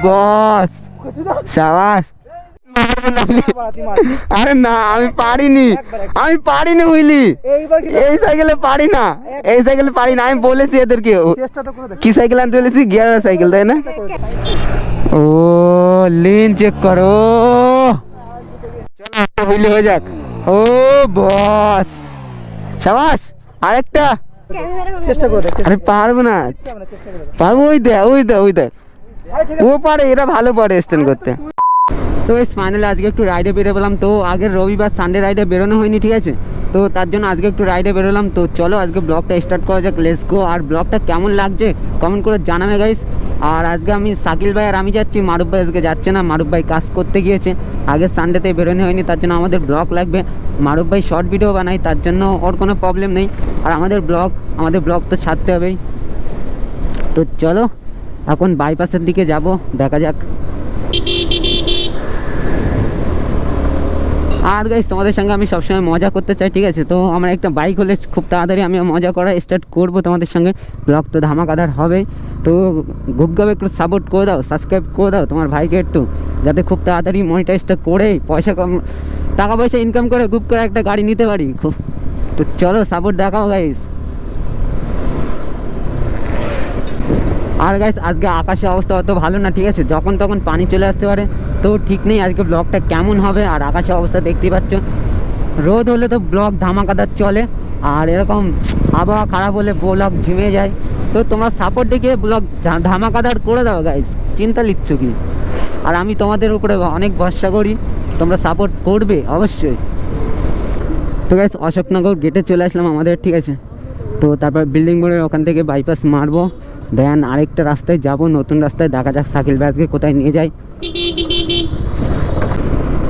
বস, শাবাশ। আরে না, আমি পারিনি বুঝলি, এই সাইকেলে পারি না, এই সাইকেলে পারি না। আমি বলেছি এদেরকে কি সাইকেল আনতে বলেছি, গিয়ার সাইকেল, তাই না? ও লিন চেক করো, চলো হুইলে হয়ে যাক। ও বস, শাবাশ। আরেকটা চেষ্টা করে দেখ। আরে পারবো না, পারবো। ওই দেখ ও পারে, এরা ভালো পারে স্ট্যান্ড করতে। তো এই ফাইনালি আজকে একটু রাইডে বেরো বললাম। তো আগের রবিবার সানডে রাইডে বেরোনো হয়নি, ঠিক আছে? তো তার জন্য আজকে একটু রাইডে বেরোলাম। তো চলো আজকে ব্লগটা স্টার্ট করা যাক, লেটস গো। আর ব্লগটা কেমন লাগছে কমেন্ট করে জানাবে গাইস। আর আজকে আমি শাকিল ভাই আর আমি যাচ্ছি, মারুফ ভাই আজকে যাচ্ছে না, মারুফ ভাই কাজ করতে গিয়েছে। আগের সানডেতে বেরোনো হয়নি, তার জন্য আমাদের ব্লগ লাগবে। মারুফ ভাই শর্ট ভিডিও বানাই, তার জন্য ওর কোনো প্রবলেম নেই। আর আমাদের ব্লগ তো ছাড়তে হবেই। তো চলো এখন বাইপাসের দিকে যাব, দেখা যাক। আর গাইস তোমাদের সঙ্গে আমি সবসময় মজা করতে চাই, ঠিক আছে? তো আমার একটা বাইক হলে খুব তাড়াতাড়ি আমি মজা করা স্টার্ট করব তোমাদের সঙ্গে। ব্লগ তো ধামাকাদার হবে। তো গুপগাবে একটু সাপোর্ট করে দাও, সাবস্ক্রাইব করে দাও তোমার ভাইকে একটু, যাতে খুব তাড়াতাড়ি মনিটাইজটা করে টাকা পয়সা ইনকাম করে গুপ করে একটা গাড়ি নিতে পারি খুব। তো চলো সাপোর্ট দেখাও গাইস। আর গাইস আজকে আকাশের অবস্থা অত ভালো না, ঠিক আছে? যখন তখন পানি চলে আসতে পারে, তো ঠিক নেই আজকে ব্লগটা কেমন হবে। আর আকাশের অবস্থা দেখতেই পাচ্ছ, রোদ হলে তো ব্লগ ধামাকাদার চলে, আর এরকম আবহাওয়া খারাপ হলে ব্লগ ঝিমে যায়। তো তোমরা সাপোর্ট দেখে ব্লগ ধামাকাদার করে দাও গাইস, চিন্তা লিখছো কি? আর আমি তোমাদের উপরে অনেক ভরসা করি, তোমরা সাপোর্ট করবে অবশ্যই। তো গাইস অশোকনগর গেটে চলে আসলাম আমাদের, ঠিক আছে? তো তারপর বিল্ডিং মোড়ের ওখান থেকে বাইপাস মারবো, দেন আরেকটা রাস্তায় যাব, নতুন রাস্তায়। দেখা যাক শাকিল ভাইকে কোথায় নিয়ে যায়।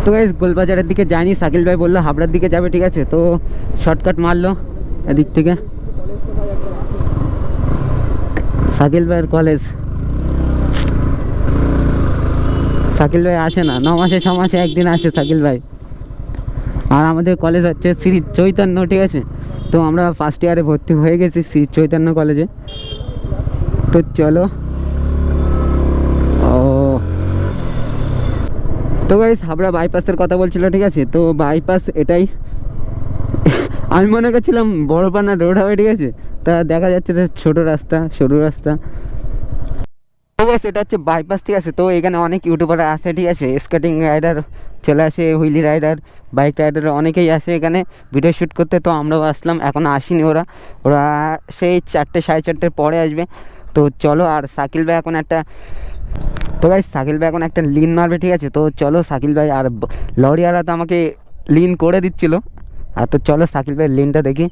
তো গাইস গোলবাজারের দিকে যায়নি, শাকিল ভাই বললো হাবড়ার দিকে যাবে, ঠিক আছে? তো শর্টকাট মারলো এদিক থেকে। শাকিল ভাইয়ের কলেজ, শাকিল ভাই আসে না, 9 মাসে 6 মাসে একদিন আসে শাকিল ভাই। আর আমাদের কলেজ হচ্ছে শ্রী চৈতন্য, ঠিক আছে? তো আমরা ফার্স্ট ইয়ারে ভর্তি হয়ে গেছি শ্রী চৈতন্য কলেজে। তো চলো। ও তো গাইস হাবড়া বাইপাসের কথা বলছিল, ঠিক আছে? তো বাইপাস এটাই। আমি মনে করছিলাম বড়পানা রোড হবে, ঠিক আছে? তা দেখা যাচ্ছে যে ছোটো রাস্তা, সরু রাস্তা। তো গাইস এটা হচ্ছে বাইপাস, ঠিক আছে? তো এখানে অনেক ইউটিউবার আসে, ঠিক আছে? স্কেটিং রাইডার চলে আসে, হুইলি রাইডার, বাইক রাইডার অনেকেই আসে এখানে ভিডিও শ্যুট করতে। তো আমরাও আসলাম, এখন আসিনি ওরা সেই 4টে 4:30 পরে আসবে। তো চলো। আর শাকিল ভাই এখন একটা, তো গাইস শাকিল ভাই এখন একটা লিন মারবে, ঠিক আছে? তো চলো শাকিল ভাই আর লরিয়ারা তো আমাকে লিন করে দিচ্ছিল। আর তো চলো শাকিল ভাই লিনটা দেখি।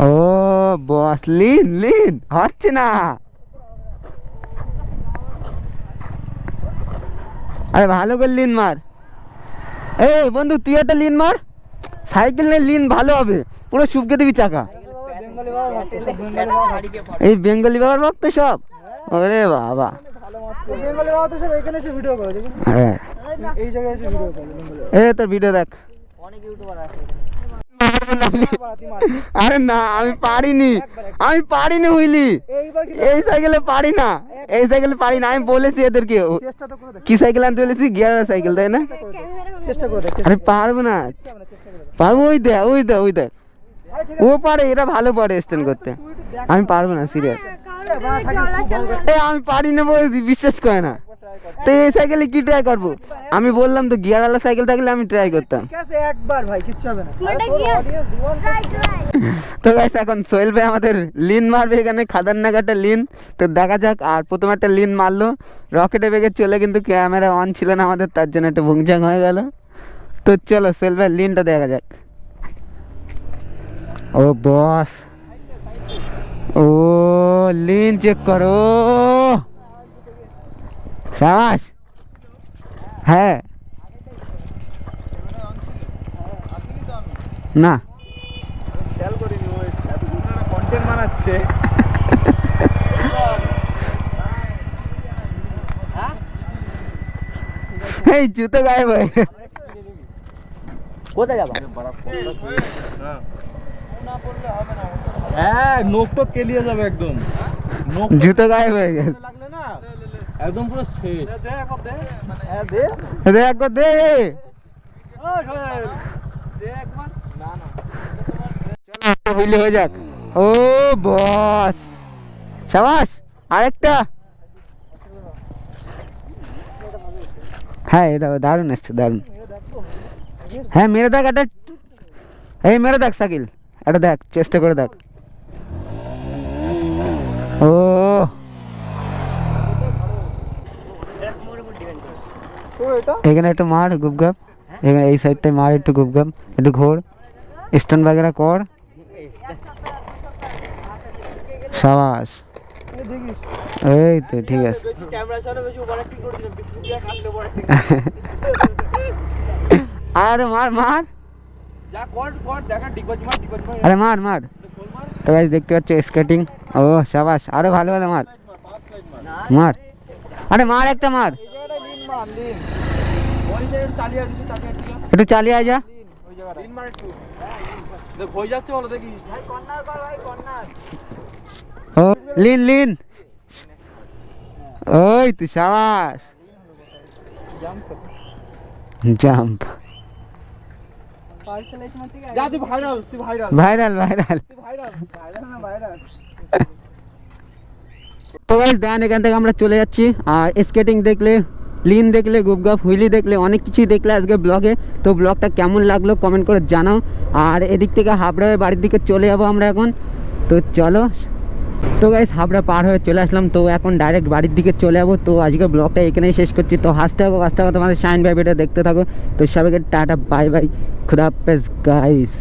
ও বস, লিন হচ্ছে না। আরে ভালো করে লিন মার। এই বন্ধু তুই একটা লিন মার, সাইকেল নিয়ে লিন ভালো হবে, পুরো শুকিয়ে দিবি চাকা। এই বেঙ্গলি বাবার ভক্ত সব, ওরে বাবা। হ্যাঁ এই তোর ভিডিও দেখ। আরে না, আমি পারিনি বুঝলি, এই সাইকেলে পারি না, আমি বলেছি এদেরকে কি সাইকেল আনতে বলেছি, গিয়ার সাইকেল, তাই না? আরে পারবো না, পারবো। ওই দেখ ও পারে, এরা ভালো পারে স্ট্যান্ড করতে, আমি পারবো না, সিরিয়াস। আমি পারি না বলছি, বিশ্বাস করে না। তো এই সাইকেলে কি ট্রাই করবো? আমি বললাম তো গিয়ারওয়ালা সাইকেল থাকলে আমি ট্রাই করতাম। একবার ভাই কিচ্ছু হবে না। তো গাইস এখন সোহেল ভাই আমাদের লিন মারবে এখানে, খাদারনাক একটা লিন। তো দেখা যাক। আর প্রথম একটা লিন মারলো, রকেটে বেগে চলে, কিন্তু ক্যামেরা অন ছিল না আমাদের, তার জন্য একটা ভুংচাং হয়ে গেল। তো চলো সোহেল ভাই লিনটা দেখা যাক। ও বস, ও লিন চেক করো, শাবাশ। হ্যাঁ না খেয়াল করিনি, ওই কন্টেন্ট বানাচ্ছে। এই জুতো গায়েব হয়ে, কোথায় যাবা? হ্যাঁ নোক তো কেলিয়ে যাবে একদম নোক জুতো গায়েব হয়ে গেছে। লাগলে না একদম পুরো শেষ দে একবার দে। চলো হুইলে হয়ে যাক। ও বস সাবাস, আরেকটা। হ্যাঁ এটা দারুণ এসছে, দারুণ। হ্যাঁ মেরে দেখ একটা, এই মেরে দেখ শাকিল, এটা দেখ, চেষ্টা করে দেখ। ও এখানে একটু মার গুপগাপ, এখানে এই সাইডটায় মার একটু গুপগাপ, একটু ঘোর, স্টোন বাগেরা কর। সাবাস, এই তো ঠিক আছে। আরে মার মার, আরে মার মার। তো গাইস দেখতে পাচ্ছ স্কেটিং। ও সাবাস, আরে ভালো ভালো মার মার, আরে মার একটা মার, একটু চালিয়ে আয় যা। হয়ে যাচ্ছে বলো দেখি ও লিন লিন, ওই তো সাবাস, জাম্প। যা তুই ভাইরাল, তুই ভাইরাল ভাইরাল ভাইরাল। ভাইরাল তো গাইস দেন এখান থেকে আমরা চলে যাচ্ছি। আর স্কেটিং দেখলে, লিন দেখলে, গুপগাপ, হুইলি দেখলে, অনেক কিছুই দেখলে আজকে ব্লগে। তো ব্লগটা কেমন লাগলো কমেন্ট করে জানাও। আর এদিক থেকে হাবড়া হয়ে বাড়ির দিকে চলে যাবো আমরা এখন। তো চলো, তো গাইস হাবড়া পার হয়ে চলে আসলাম। তো এখন ডাইরেক্ট বাড়ির দিকে চলে যাবো। তো আজকে ব্লগটা এখানেই শেষ করছি। তো হাসতে থাকো তোমাদের শাইন ভাই ভিডিও দেখতে থাকো। তো সবাইকে টাটা বাই বাই, খুদা হাফেজ গাইস।